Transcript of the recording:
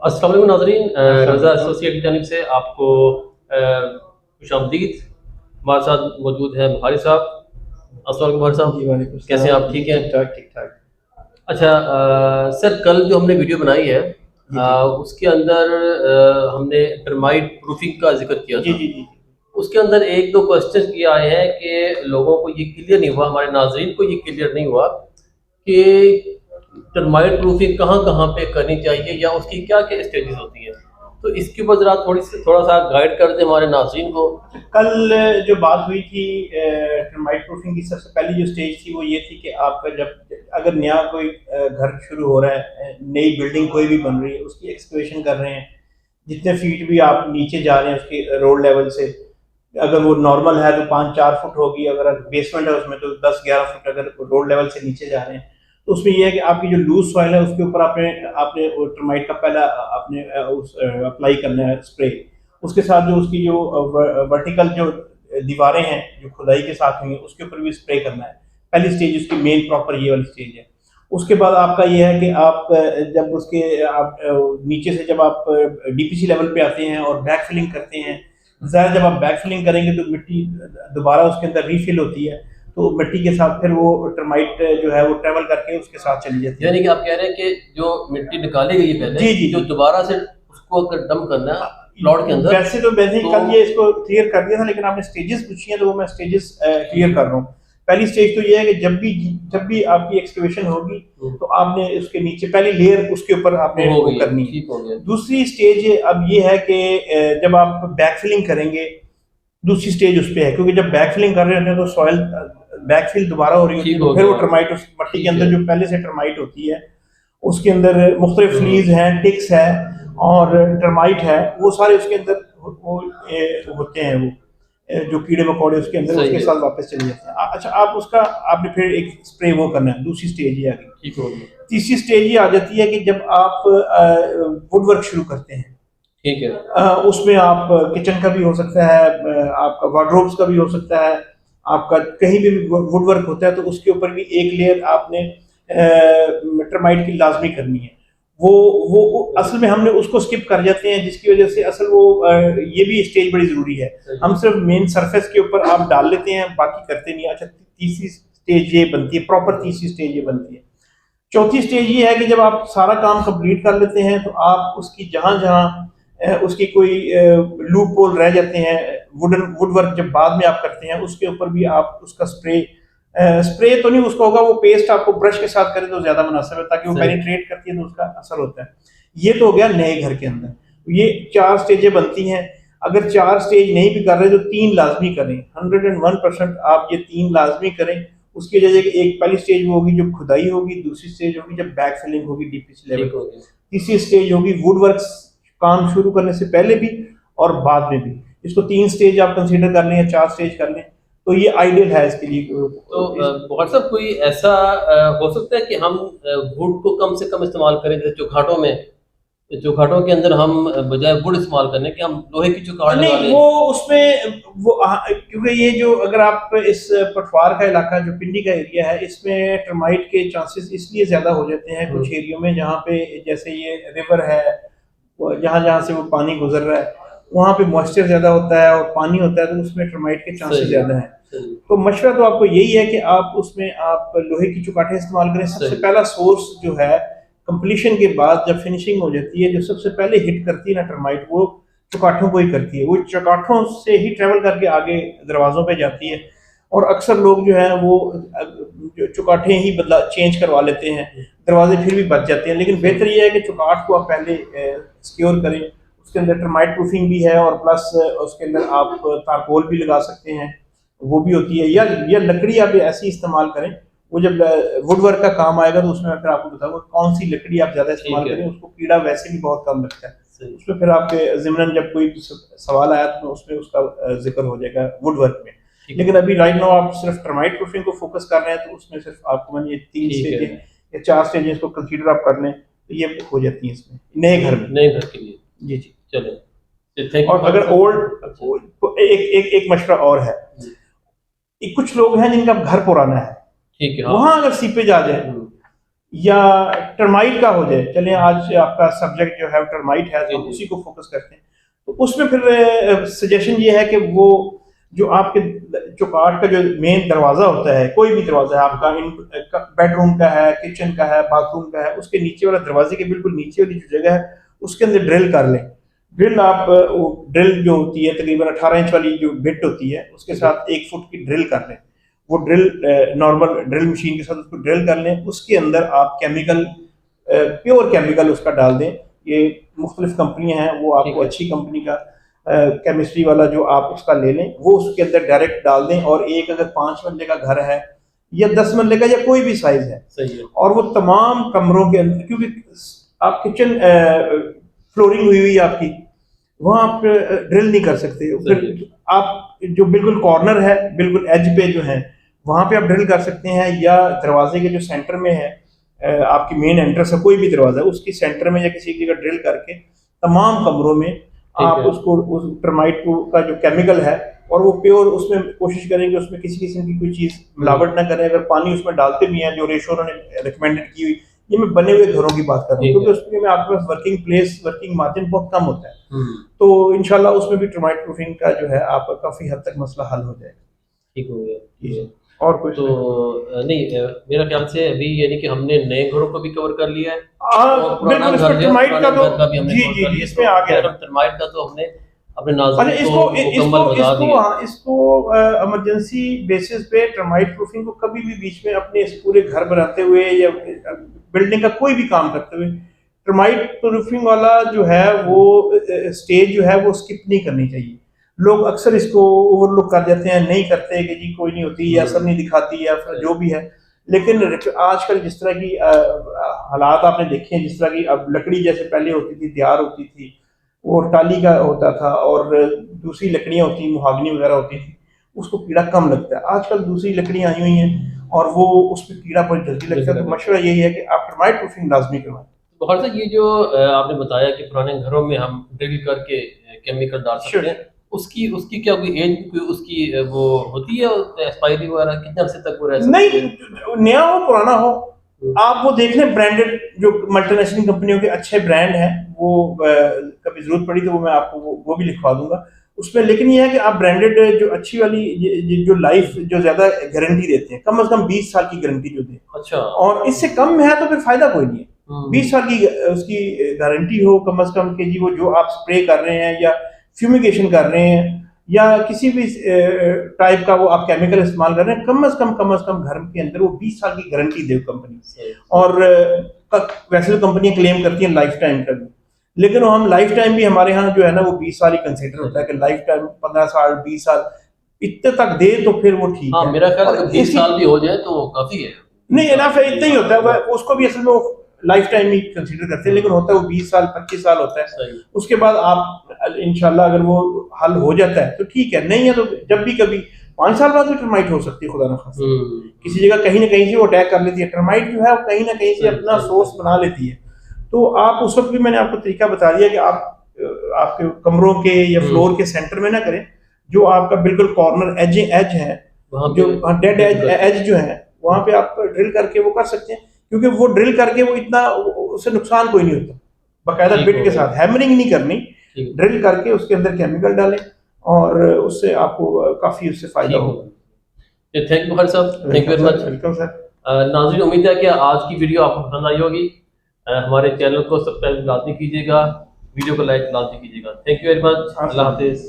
अस्सलाम वालेकुम नाज़रीन, रज़ा एसोसिएट की जानिब से आपको खुशामदीद। हमारे साथ मौजूद है बुखारी साहब। अस्सलाम वालेकुम बुखारी साहब, जी वालेकुम कैसे हैं सलाम। आप? ठीक हैं? ठीक ठाक ठीक ठाक। अच्छा, सर कल जो हमने वीडियो बनाई है जी जी उसके अंदर हमने टर्माइट प्रूफिंग का जिक्र किया जी था। जी जी जी। उसके अंदर एक दो क्वेश्चन किए आए हैं कि लोगों को ये क्लियर नहीं हुआ, हमारे नाजरीन को ये क्लियर नहीं हुआ कि टर्माइट प्रूफिंग कहाँ कहाँ पे करनी चाहिए या उसकी क्या क्या स्टेजेस होती हैं। तो इसके ऊपर ज़रा थोड़ा सा गाइड कर दें हमारे नाजरीन को। अच्छा, कल जो बात हुई थी टर्माइट प्रूफिंग की, सबसे पहली जो स्टेज थी वो ये थी कि आपका जब अगर नया कोई घर शुरू हो रहा है, नई बिल्डिंग कोई भी बन रही है, उसकी एक्सकवेशन कर रहे हैं, जितने फीट भी आप नीचे जा रहे हैं उसके रोड लेवल से, अगर वो नॉर्मल है तो 5-4 फुट होगी, अगर बेसमेंट है उसमें तो 10-11 फुट, अगर रोड लेवल से नीचे जा रहे हैं तो उसमें यह है कि आपकी जो लूज सॉइल है उसके ऊपर आपने आपने टर्माइट का पहला आपने उस अप्लाई करना है स्प्रे। उसके साथ जो उसकी जो वर्टिकल जो दीवारें हैं जो खुदाई के साथ हुई हैं उसके ऊपर भी स्प्रे करना है। पहली स्टेज उसकी मेन प्रॉपर ये वाली स्टेज है। उसके बाद आपका ये है कि आप जब उसके आप नीचे से जब आप डीपीसी लेवल पे आते हैं और बैक फिलिंग करते हैं, ज़्यादा जब आप बैक फिलिंग करेंगे तो मिट्टी दोबारा उसके अंदर रीफिल होती है, तो मिट्टी के साथ फिर वो टर्माइट जो है वो ट्रेवल करके उसके साथ चली जाती है। यानी कि आप कह रहे हैं कि जो मिट्टी निकाली गई है पहले, जी जी जो जी। दोबारा से उसको अगर डंप करना है प्लॉट के अंदर, वैसे तो वैसे ही कल ये इसको क्लियर कर दिया था, लेकिन आपने स्टेजेस पूछी हैं तो वो मैं स्टेजेस क्लियर कर रहा हूँ। पहली स्टेज तो ये है कि जब भी आपकी एक्सकवेशन होगी तो आपने उसके नीचे पहली लेयर उसके ऊपर आपने हो वो गई, करनी है। ठीक हो गया। दूसरी स्टेज अब ये है कि जब आप बैकफिलिंग करेंगे, दूसरी स्टेज उस पे है, क्योंकि जब बैकफिलिंग कर रहे होते हैं तो सॉइल बैकफिल दोबारा हो रही होती है, ठीक तो हो फिर वो गया, टर्माइट उस मट्टी ठीक के अंदर है। जो पहले से टर्माइट होती है उसके अंदर मुख्तलिफ फ्लीज हैं, टिक्स है और टर्माइट है, वो सारे उसके अंदर वो होते हैं, वो जो कीड़े मकोड़े उसके अंदर सही उसके है, साथ वापस चले जाते हैं। अच्छा, आप उसका आपने फिर एक स्प्रे वो करना है, दूसरी स्टेज ये आ गई। ठीक हो गया, तीसरी स्टेज ये आ जाती है कि जब आप वुड वर्क शुरू करते हैं, ठीक है। उसमें आप किचन का भी हो सकता है, आपका वार्डरोब्स का भी हो सकता है, आपका कहीं भी वुड वर्क होता है तो उसके ऊपर भी एक लेयर आपने टर्माइट की लाजमी करनी है। वो असल में हमने उसको स्किप कर जाते हैं, जिसकी वजह से असल वो ये भी स्टेज बड़ी जरूरी है। हम सिर्फ मेन सरफेस के ऊपर आप डाल लेते हैं, बाकी करते नहीं। अच्छा, तीसरी स्टेज ये बनती है, प्रॉपर तीसरी स्टेज ये बनती है। चौथी स्टेज ये है कि जब आप सारा काम कंप्लीट कर लेते हैं तो आप उसकी जहां जहां उसकी कोई लूप होल रह जाते हैं, वुड वर्क जब बाद में आप करते हैं उसके ऊपर भी आप उसका स्प्रे तो नहीं उसका होगा, वो पेस्ट आपको ब्रश के साथ करें तो ज्यादा मुनासिब है, ताकि वो पेनिट्रेट करती है तो उसका असर होता है। ये तो हो गया नए घर के अंदर। ये 4 स्टेजें बनती हैं। अगर 4 स्टेज नहीं भी कर रहे तो 3 लाजमी करें, 101% आप ये 3 लाजमी करें। उसकी वजह से एक पहली स्टेज वो होगी जो खुदाई होगी, दूसरी स्टेज होगी जब बैक फिलिंग होगी डीपीसी लेवल, तीसरी स्टेज होगी वुड वर्क काम शुरू करने से पहले भी और बाद में भी। इसको 3 स्टेज आप कंसीडर कर लें या 4 स्टेज कर लें तो ये आइडियल है इसके लिए। तो बहुत साहब कोई ऐसा हो सकता है कि हम वुड को कम से कम इस्तेमाल करें, जैसे चौखाटों में, चौखाटों के अंदर हम बजाय वुड इस्तेमाल करने के हम लोहे की चौखाट लगा नहीं, लें। वो उसमें वो क्योंकि ये जो अगर आप इस पटवार का इलाका जो पिंडी का एरिया है, इसमें टर्माइट के चांसेस इसलिए ज्यादा हो जाते हैं कुछ एरियो में, जहाँ पे जैसे ये रिवर है, जहाँ जहाँ से वो पानी गुजर रहा है वहाँ पे मॉइस्चर ज्यादा होता है और पानी होता है, तो उसमें टर्माइट के चांसेस ज्यादा हैं। तो मशवरा तो आपको यही है कि आप उसमें आप लोहे की चौखाटें इस्तेमाल करें। सबसे पहला सोर्स जो है कंप्लीशन के बाद जब फिनिशिंग हो जाती है, जो सबसे पहले हिट करती है ना टर्माइट, वो चौकाठों को ही करती है। वो चौकाठों से ही ट्रेवल करके आगे दरवाजों पे जाती है, और अक्सर लोग जो है वो चौकाठें ही बदला चेंज करवा लेते हैं, दरवाजे फिर भी बच जाते हैं। लेकिन बेहतर यह है कि चौकाठ को आप पहले सिक्योर करें। उसके अंदर टर्माइट प्रूफिंग भी है और प्लस उसके अंदर आप तारकोल भी लगा सकते हैं, वो भी होती है, या लकड़ी आप ऐसी इस्तेमाल करें। वो जब वुड वर्क का काम आएगा तो उसमें फिर आपको बताऊंगा कौन सी लकड़ी आप ज्यादा इस्तेमाल करें, उसको कीड़ा वैसे भी बहुत कम लगता है। उसमें फिर आपके ज़िमनन जब कोई सवाल आया तो उसमें उसका जिक्र हो जाएगा वुड वर्क में। लेकिन अभी राइट नाउ आप सिर्फ टर्माइट प्रूफिंग को फोकस कर रहे हैं, तो उसमें सिर्फ आपको ये 3 स्टेजें या 4 स्टेजेस को कंसीडर आप कर लें तो ये हो जाती है इसमें नए घर में, नए घर के लिए। जी जी चलो। और अगर ओल्ड एक मशवरा और है, कुछ लोग हैं जिनका घर पुराना है, ठीक है, वहां अगर सीपेज आ जाए या टर्माइट का हो जाए, चलें आज आपका सब्जेक्ट जो है टर्माइट है तो उसी को फोकस करते हैं। तो उसमें फिर सजेशन ये है कि वो जो आपके चौकाट का जो मेन दरवाज़ा होता है, कोई भी दरवाज़ा है आपका, बेडरूम का है, किचन का है, बाथरूम का है, उसके नीचे वाला दरवाजे के बिल्कुल नीचे वाली जो जगह है उसके अंदर ड्रिल कर लें। ड्रिल आप वो ड्रिल जो होती है तकरीबन 18 इंच वाली जो बिट होती है उसके साथ 1 फुट की ड्रिल कर लें। वो ड्रिल नॉर्मल ड्रिल मशीन के साथ उसको ड्रिल कर लें। उसके अंदर आप केमिकल, प्योर केमिकल उसका डाल दें। ये मुख्तलिफ कंपनियां हैं, वो आपको अच्छी कंपनी का केमिस्ट्री वाला जो आप उसका ले लें, वो उसके अंदर डायरेक्ट डाल दें। और एक अगर 5 मरले का घर है या 10 मरले का या कोई भी साइज है, सही है, और वो तमाम कमरों के अंदर, क्योंकि आप किचन फ्लोरिंग हुई हुई आपकी, वहाँ आप ड्रिल नहीं कर सकते। फिर आप जो बिल्कुल कॉर्नर है, बिल्कुल एज पे जो है, वहाँ पे आप ड्रिल कर सकते हैं। या दरवाजे के जो सेंटर में है, आपकी मेन एंट्रेंस है, कोई भी दरवाजा, उसकी सेंटर में या किसी जगह ड्रिल करके तमाम कमरों में आप उसको उस टर्माइट का जो केमिकल है, और वो प्योर, उसमें कोशिश करेंगे उसमें किसी किस्म की कोई चीज़ मिलावट ना करें। अगर पानी उसमें डालते भी हैं, जो रेशो उन्होंने रिकमेंडेड की हुई, ये मैं बने हुए घरों की बात कर रहा हूँ, क्योंकि उसमें में आपके पास वर्किंग प्लेस, वर्किंग मार्जिन बहुत कम होता है। तो इंशाल्लाह उसमें भी टर्माइट प्रूफिंग का जो है आपका काफ़ी हद तक मसला हल हो जाएगा। ठीक हो गया। और कुछ तो नहीं, मेरा ख्याल से अभी यानी कि हमने नए घरों को भी कवर कर लिया है, बिल्कुल, इसमें टर्माइट का तो जी इसमें आ गया। टर्माइट का तो हमने अपने नाज़रीन को मुकम्मल बता दिया। इसको इमरजेंसी बेसिस पे टर्माइट प्रूफिंग को कभी भी बीच में अपने इस पूरे घर बनाते हुए या बिल्डिंग का कोई भी काम करते हुए टर्माइट प्रूफिंग वाला जो है वो स्टेज जो है वो स्किप नहीं करनी चाहिए। लोग अक्सर इसको ओवरलुक कर देते हैं, नहीं करते कि जी कोई नहीं होती या असर नहीं दिखाती या फिर जो भी है। लेकिन आजकल जिस तरह की हालात आपने देखे हैं, जिस तरह की अब लकड़ी जैसे पहले होती थी, तैयार होती थी, वो टाली का होता था, और दूसरी लकड़ियाँ होती, मुहागनी वगैरह होती थी, उसको कीड़ा कम लगता है। आजकल दूसरी लकड़ियाँ आई हुई हैं और वो उसमें कीड़ा बहुत जल्दी लगता है। तो मशवरा यही है कि आप टर्माइट प्रूफिंग लाजमी करवाएं। बहुत से ये जो आपने बताया कि पुराने घरों में हम ड्रिल करके केमिकल डाल सकते हैं, उसकी उसकी क्या कोई एज, कोई उसकी वो होती है एक्सपायरी वगैरह, कितने अर्से तक वो रह सकती है? नहीं, नया हो पुराना हो, आप वो देख लें। ब्रांडेड जो मल्टीनेशनल कंपनियों के अच्छे ब्रांड हैं, वो कभी जरूरत पड़ी तो वो मैं आपको वो भी लिखवा दूंगा उसमें। लेकिन ये है कि आप ब्रांडेड जो अच्छी वाली जो लाइफ जो ज्यादा गारंटी देते हैं, कम से कम 20 साल की गारंटी जो दें। अच्छा, और इससे कम है तो फिर फायदा कोई नहीं है। 20 साल की उसकी गारंटी हो कम से कम, कि जी वो जो आप स्प्रे कर रहे हैं या फ्यूमिगेशन कर रहे हैं या किसी भी टाइप का वो आप केमिकल इस्तेमाल कर रहे हैं, कम से कम घर के अंदर वो 20 साल की गारंटी दे कंपनी। और वैसे तो कंपनियां क्लेम करती हैं लाइफ टाइम का भी, लेकिन हम लाइफ टाइम भी हमारे यहाँ जो है ना वो 20 साल ही कंसिडर होता है कि लाइफ टाइम 15 साल 20 साल इतने तक दे तो फिर वो ठीक है। मेरा ख्याल है 20 साल भी हो जाए तो काफी है। नहीं, इनफ है, इतना ही होता है। उसको भी असल में वो लाइफ टाइम ही कंसीडर करते हैं, लेकिन होता है वो 20 साल 25 साल होता है। उसके बाद आप इंशाल्लाह अगर वो हल हो जाता है तो ठीक है, नहीं है तो जब भी कभी 5 साल बाद भी टर्माइट हो सकती है, खुदा ना खास्ता किसी जगह कहीं ना कहीं से वो अटैक कर लेती है। टर्माइट जो है वो कहीं ना कहीं से अपना सोर्स बना लेती है। तो आप उस वक्त भी मैंने आपको तरीका बता दिया कि आप आपके कमरों के या फ्लोर के सेंटर में ना करें, जो आपका बिल्कुल कॉर्नर एज है, जो डेड एज जो है, वहां पे आप ड्रिल करके वो कर सकते हैं। क्योंकि वो ड्रिल करके वो इतना, उससे नुकसान कोई नहीं होता। बाकायदा बिट के साथ हैमरिंग नहीं करनी, ड्रिल करके उसके अंदर केमिकल डालें और उससे आपको काफी उससे फायदा होगा। थैंक यू खालिद साहब, thank you very much. Welcome sir. नाज़रीन, उम्मीद है कि आज की वीडियो आपको पसंद आई होगी। हमारे चैनल को सब्सक्राइब लाजमी कीजिएगा, वीडियो को लाइक लाजमी कीजिएगा। Thank you very much. अल्लाह हाफिज़।